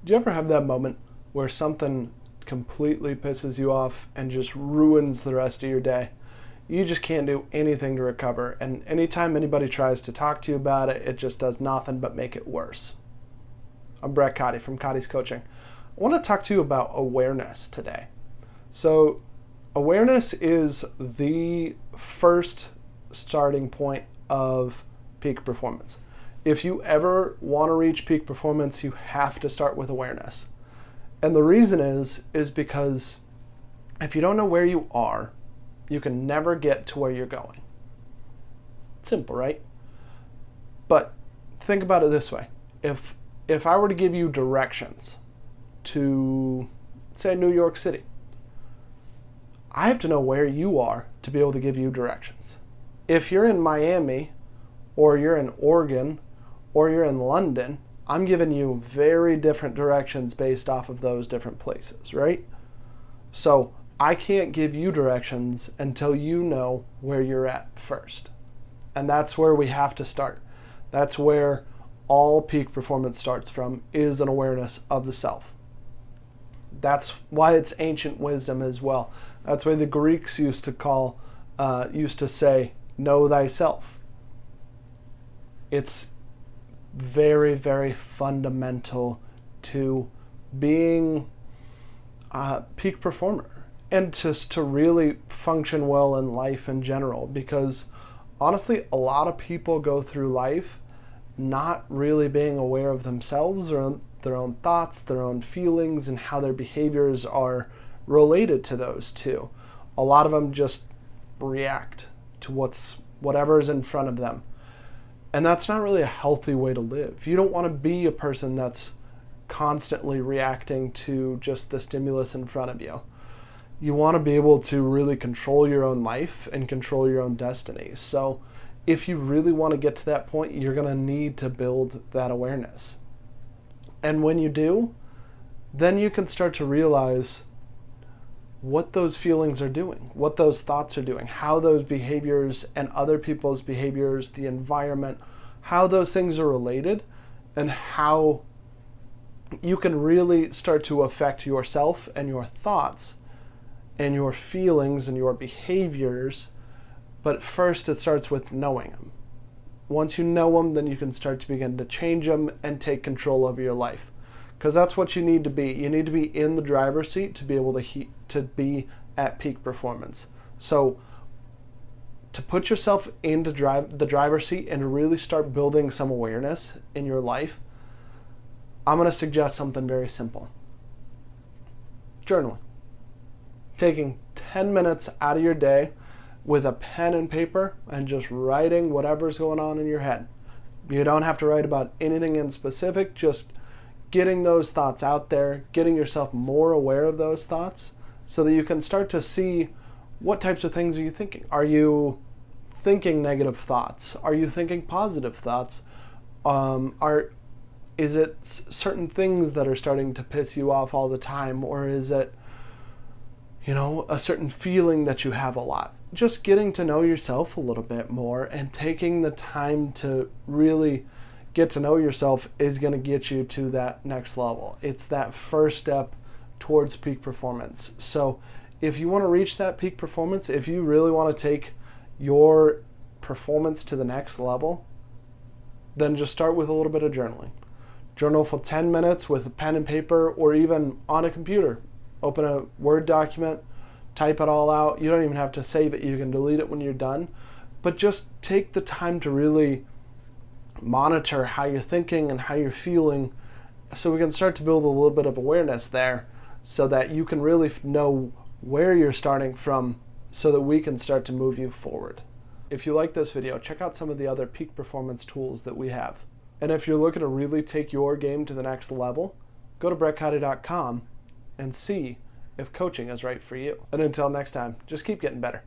Do you ever have that moment where something completely pisses you off and just ruins the rest of your day? You just can't do anything to recover, and anytime anybody tries to talk to you about it, it just does nothing but make it worse. I'm Brett Cotty from Cotty's Coaching. I want to talk to you about awareness today. So, awareness is the first starting point of peak performance. If you ever want to reach peak performance, you have to start with awareness. And the reason is because if you don't know where you are, you can never get to where you're going. Simple, right? But think about it this way. If I were to give you directions to, say, New York City, I have to know where you are to be able to give you directions. If you're in Miami, or you're in Oregon, or you're in London, I'm giving you very different directions based off of those different places, right? So I can't give you directions until you know where you're at first. And that's where we have to start. That's where all peak performance starts from, is an awareness of the self. That's why it's ancient wisdom as well. That's why the Greeks used to say, know thyself. It's very, very fundamental to being a peak performer and just to really function well in life in general, because honestly, a lot of people go through life not really being aware of themselves or their own thoughts, their own feelings, and how their behaviors are related to those two. A lot of them just react to whatever's in front of them. And that's not really a healthy way to live. You don't want to be a person that's constantly reacting to just the stimulus in front of you. You want to be able to really control your own life and control your own destiny. So if you really want to get to that point, you're going to need to build that awareness. And when you do, then you can start to realize what those feelings are doing, what those thoughts are doing, how those behaviors and other people's behaviors, the environment, how those things are related, and how you can really start to affect yourself and your thoughts and your feelings and your behaviors. But first it starts with knowing them. Once you know them, then you can start to begin to change them and take control of your life. Because that's what you need to be. You need to be in the driver's seat to be able to be at peak performance. So to put yourself into the driver's seat and really start building some awareness in your life, I'm going to suggest something very simple. Journaling. Taking 10 minutes out of your day with a pen and paper and just writing whatever's going on in your head. You don't have to write about anything in specific, just getting those thoughts out there, getting yourself more aware of those thoughts so that you can start to see what types of things are you thinking. Are you thinking negative thoughts? Are you thinking positive thoughts? Is it certain things that are starting to piss you off all the time? Or is it, a certain feeling that you have a lot? Just getting to know yourself a little bit more and taking the time to really get to know yourself is going to get you to that next level. It's that first step towards peak performance. So if you want to reach that peak performance, if you really want to take your performance to the next level, then just start with a little bit of journaling. Journal for 10 minutes with a pen and paper, or even on a computer. Open a Word document, type it all out. You don't even have to save it. You can delete it when you're done. But just take the time to really monitor how you're thinking and how you're feeling, so we can start to build a little bit of awareness there so that you can really know where you're starting from so that we can start to move you forward. If you like this video, check out some of the other peak performance tools that we have. And if you're looking to really take your game to the next level, go to brettcotty.com and see if coaching is right for you. And until next time, just keep getting better.